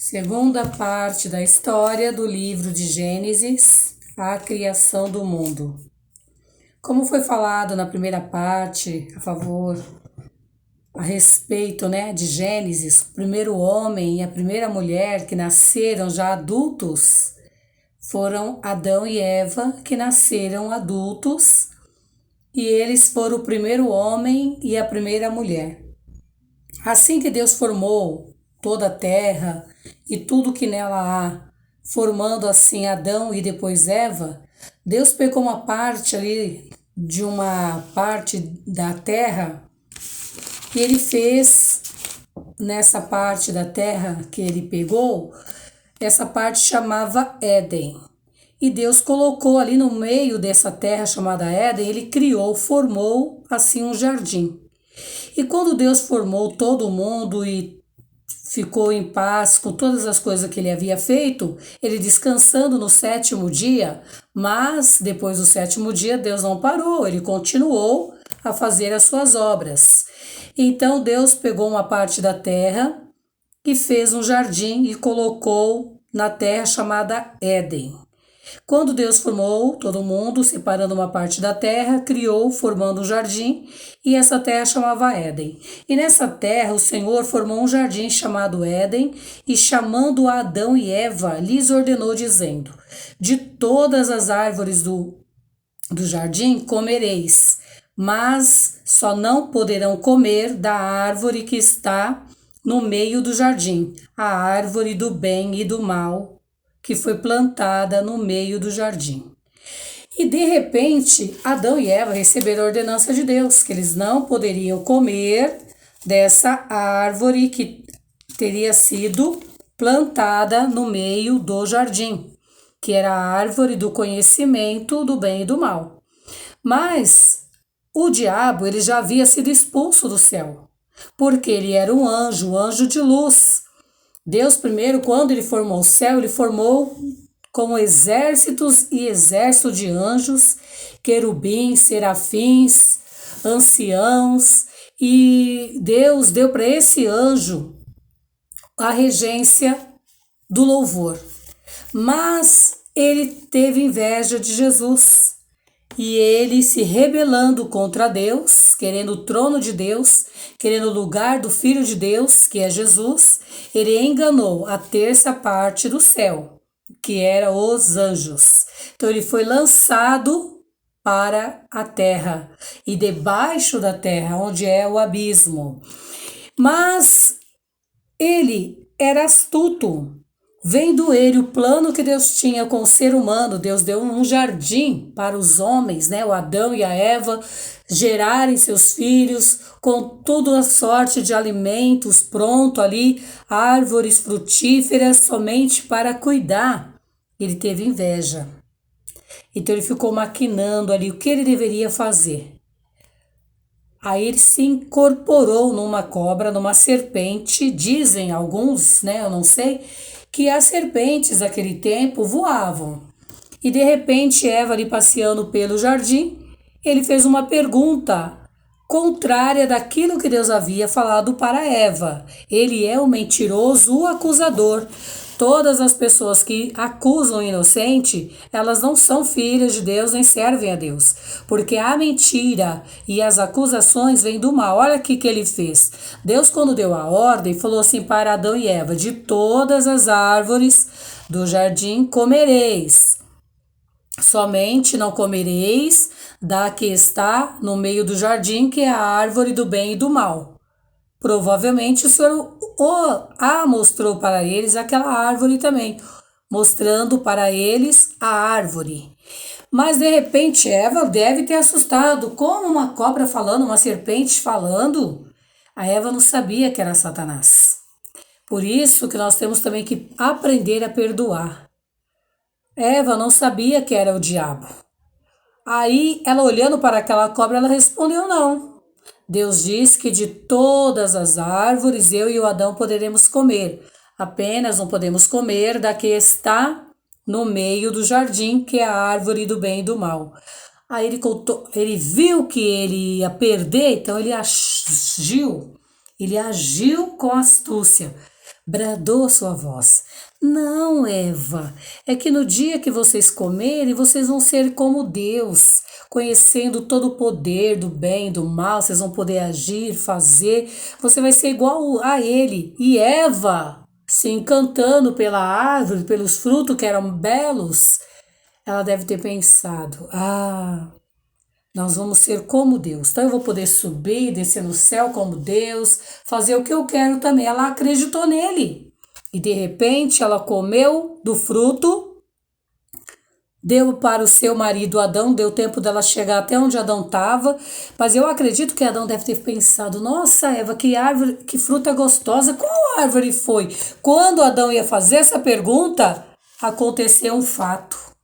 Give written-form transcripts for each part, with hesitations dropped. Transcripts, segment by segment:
Segunda parte da história do livro de Gênesis, a criação do mundo. Como foi falado na primeira parte, a respeito, de Gênesis, o primeiro homem e a primeira mulher que nasceram já adultos foram Adão e Eva, que nasceram adultos, e eles foram o primeiro homem e a primeira mulher. Assim que Deus formou toda a terra e tudo que nela há, formando assim Adão e depois Eva, Deus pegou uma parte ali de uma parte da terra e ele fez nessa parte da terra que ele pegou, essa parte chamava Éden. E Deus colocou ali no meio dessa terra chamada Éden, ele criou, formou assim um jardim. E quando Deus formou todo mundo e ficou em paz com todas as coisas que ele havia feito, ele descansando no sétimo dia, mas depois do sétimo dia Deus não parou, ele continuou a fazer as suas obras. Então Deus pegou uma parte da terra e fez um jardim e colocou na terra chamada Éden. Quando Deus formou todo mundo, separando uma parte da terra, criou, formando um jardim, e essa terra chamava Éden. E nessa terra o Senhor formou um jardim chamado Éden, e chamando a Adão e Eva, lhes ordenou, dizendo: de todas as árvores do jardim comereis, mas só não poderão comer da árvore que está no meio do jardim, a árvore do bem e do mal, que foi plantada no meio do jardim. E de repente, Adão e Eva receberam a ordenança de Deus, que eles não poderiam comer dessa árvore que teria sido plantada no meio do jardim, que era a árvore do conhecimento do bem e do mal. Mas o diabo, ele já havia sido expulso do céu, porque ele era um anjo de luz. Deus primeiro, quando ele formou o céu, ele formou como exércitos e exércitos de anjos, querubins, serafins, anciãos, e Deus deu para esse anjo a regência do louvor. Mas ele teve inveja de Jesus e ele se rebelando contra Deus, querendo o trono de Deus, querendo o lugar do Filho de Deus, que é Jesus, ele enganou a terça parte do céu, que era os anjos. Então ele foi lançado para a terra e debaixo da terra, onde é o abismo. Mas ele era astuto. Vendo ele o plano que Deus tinha com o ser humano, Deus deu um jardim para os homens, o Adão e a Eva, gerarem seus filhos com toda a sorte de alimentos pronto ali, árvores frutíferas somente para cuidar. Ele teve inveja. Então ele ficou maquinando ali o que ele deveria fazer. Aí ele se incorporou numa cobra, numa serpente, dizem alguns, eu não sei, que as serpentes naquele tempo voavam. E de repente Eva ali passeando pelo jardim, ele fez uma pergunta contrária daquilo que Deus havia falado para Eva. Ele é o mentiroso, o acusador. Todas as pessoas que acusam o inocente, elas não são filhas de Deus nem servem a Deus, porque a mentira e as acusações vêm do mal. Olha o que ele fez. Deus, quando deu a ordem, falou assim para Adão e Eva: de todas as árvores do jardim comereis, somente não comereis da que está no meio do jardim, que é a árvore do bem e do mal. Provavelmente o Senhor mostrou para eles aquela árvore também, mostrando para eles a árvore. Mas de repente Eva deve ter assustado, como uma cobra falando, uma serpente falando. A Eva não sabia que era Satanás. Por isso que nós temos também que aprender a perdoar. Eva não sabia que era o diabo. Aí ela olhando para aquela cobra, ela respondeu não. Deus diz que de todas as árvores eu e o Adão poderemos comer. Apenas não podemos comer da que está no meio do jardim, que é a árvore do bem e do mal. Aí ele viu que ele ia perder, então ele agiu com astúcia bradou sua voz. Não, Eva, é que no dia que vocês comerem, vocês vão ser como Deus, conhecendo todo o poder do bem, do mal, vocês vão poder agir, fazer, você vai ser igual a ele. E Eva, se encantando pela árvore, pelos frutos que eram belos, ela deve ter pensado: ah, nós vamos ser como Deus. Então eu vou poder subir, descer no céu como Deus, fazer o que eu quero também. Ela acreditou nele. E de repente ela comeu do fruto, deu para o seu marido Adão, deu tempo dela chegar até onde Adão estava. Mas eu acredito que Adão deve ter pensado: nossa, Eva, que árvore, que fruta gostosa. Qual árvore foi? Quando Adão ia fazer essa pergunta, aconteceu um fato.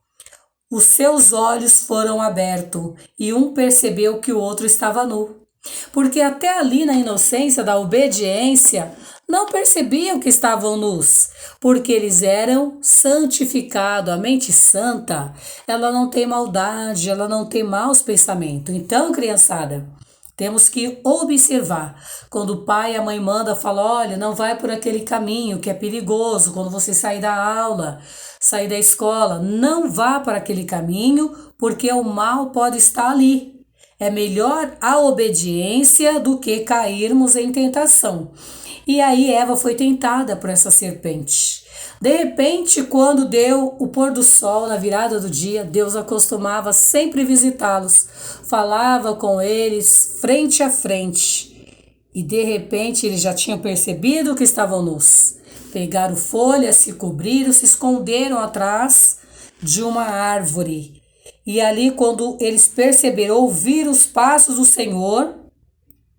Os seus olhos foram abertos e um percebeu que o outro estava nu. Porque até ali na inocência da obediência, não percebiam que estavam nus, porque eles eram santificados. A mente santa, ela não tem maldade, ela não tem maus pensamentos. Então, criançada, temos que observar. Quando o pai e a mãe mandam, falam: olha, não vai por aquele caminho que é perigoso. Quando você sair da aula, sair da escola, não vá para aquele caminho, porque o mal pode estar ali. É melhor a obediência do que cairmos em tentação. E aí Eva foi tentada por essa serpente. De repente, quando deu o pôr do sol na virada do dia, Deus acostumava sempre visitá-los, falava com eles frente a frente. E de repente eles já tinham percebido que estavam nus. Pegaram folhas, se cobriram, se esconderam atrás de uma árvore. E ali, quando eles perceberam, ouviram os passos do Senhor,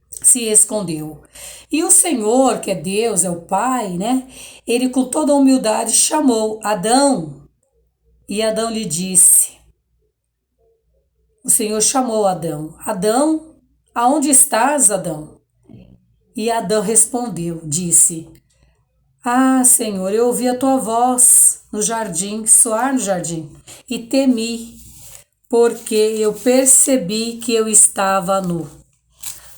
se escondeu. E o Senhor, que é Deus, é o Pai, né? Ele com toda a humildade chamou Adão. E Adão lhe disse, o Senhor chamou Adão: Adão, aonde estás, Adão? E Adão respondeu, disse: ah, Senhor, eu ouvi a tua voz no jardim, soar no jardim, e temi, porque eu percebi que eu estava nu.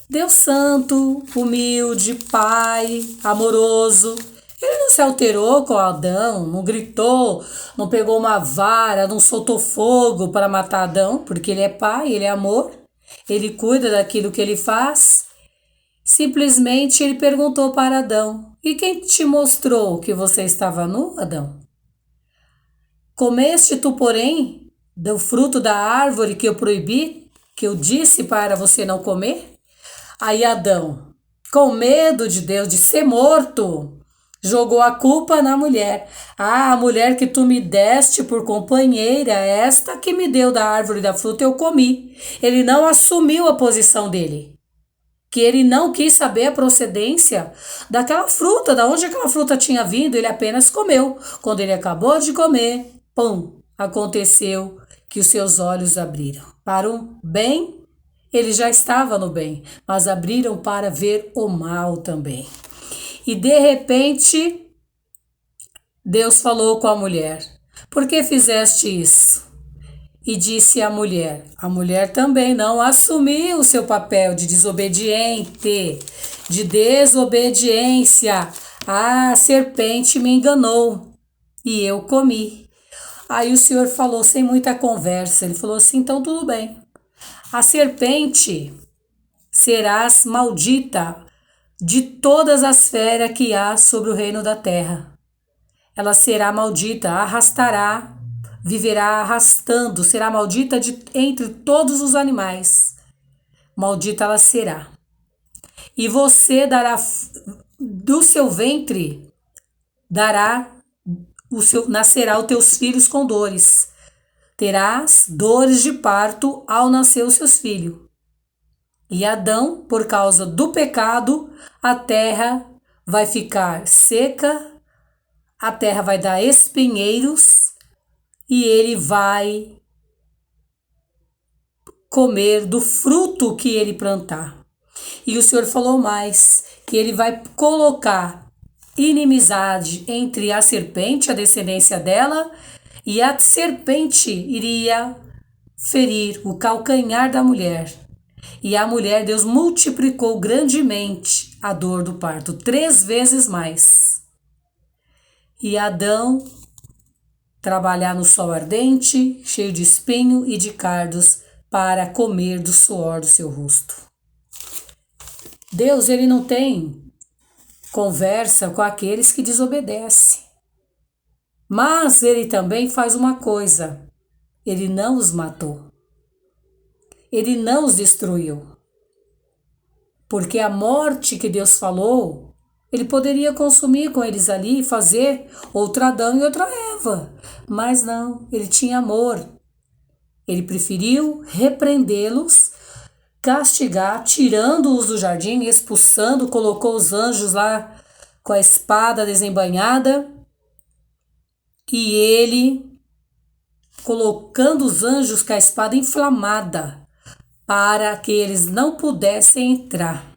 Deus santo, humilde, pai, amoroso, ele não se alterou com Adão, não gritou, não pegou uma vara, não soltou fogo para matar Adão, porque ele é pai, ele é amor, ele cuida daquilo que ele faz. Simplesmente ele perguntou para Adão: e quem te mostrou que você estava nu, Adão? Comeste tu, porém, do fruto da árvore que eu proibi, que eu disse para você não comer? Aí Adão, com medo de Deus, de ser morto, jogou a culpa na mulher. Ah, a mulher que tu me deste por companheira, esta que me deu da árvore da fruta, eu comi. Ele não assumiu a posição dele, que ele não quis saber a procedência daquela fruta, da onde aquela fruta tinha vindo, ele apenas comeu. Quando ele acabou de comer, pum, aconteceu que os seus olhos abriram. Para o bem, ele já estava no bem, mas abriram para ver o mal também. E de repente, Deus falou com a mulher: por que fizeste isso? E disse a mulher também não assumiu o seu papel de desobediente, de desobediência. A serpente me enganou e eu comi. Aí o Senhor falou sem muita conversa, ele falou assim: então tudo bem. A serpente serás maldita de todas as feras que há sobre o reino da terra. Ela será maldita, arrastará, viverá arrastando, será maldita entre todos os animais. Maldita ela será. E você dará do seu ventre, nascerá os teus filhos com dores. Terás dores de parto ao nascer os seus filhos. E Adão, por causa do pecado, a terra vai ficar seca, a terra vai dar espinheiros e ele vai comer do fruto que ele plantar. E o Senhor falou mais, que ele vai colocar inimizade entre a serpente, a descendência dela, e a serpente iria ferir o calcanhar da mulher. E a mulher, Deus multiplicou grandemente a dor do parto, 3 vezes mais. e Adão trabalhar no sol ardente, cheio de espinho e de cardos, para comer do suor do seu rosto. Deus, ele não tem conversa com aqueles que desobedecem. Mas ele também faz uma coisa: ele não os matou. Ele não os destruiu. Porque a morte que Deus falou, ele poderia consumir com eles ali e fazer outro Adão e outra Eva. Mas não, ele tinha amor. Ele preferiu repreendê-los, castigar, tirando-os do jardim, expulsando, colocou os anjos lá com a espada desembainhada. E ele, colocando os anjos com a espada inflamada, para que eles não pudessem entrar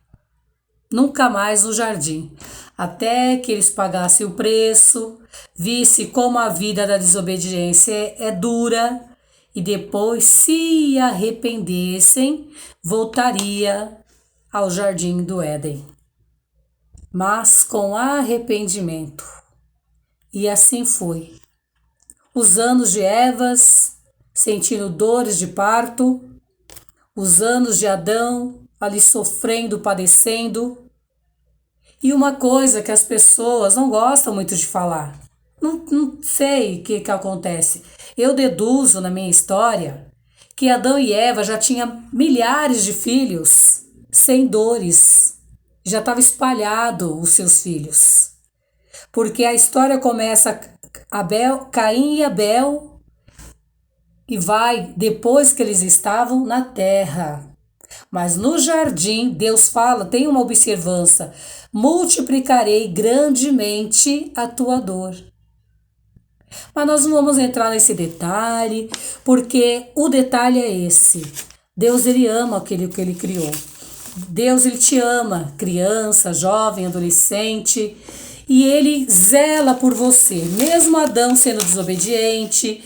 nunca mais no jardim, até que eles pagassem o preço, visse como a vida da desobediência é dura, e depois, se arrependessem, voltaria ao jardim do Éden. Mas com arrependimento. E assim foi. Os anos de Evas, sentindo dores de parto, os anos de Adão, ali sofrendo, padecendo. E uma coisa que as pessoas não gostam muito de falar. Não sei o que acontece. Eu deduzo na minha história que Adão e Eva já tinham milhares de filhos sem dores. Já estava espalhado os seus filhos. Porque a história começa Caim e Abel e vai depois que eles estavam na terra. Mas no jardim, Deus fala, tem uma observância: multiplicarei grandemente a tua dor. Mas nós não vamos entrar nesse detalhe, porque o detalhe é esse. Deus, ele ama aquele que ele criou. Deus, ele te ama, criança, jovem, adolescente, e ele zela por você. Mesmo Adão sendo desobediente,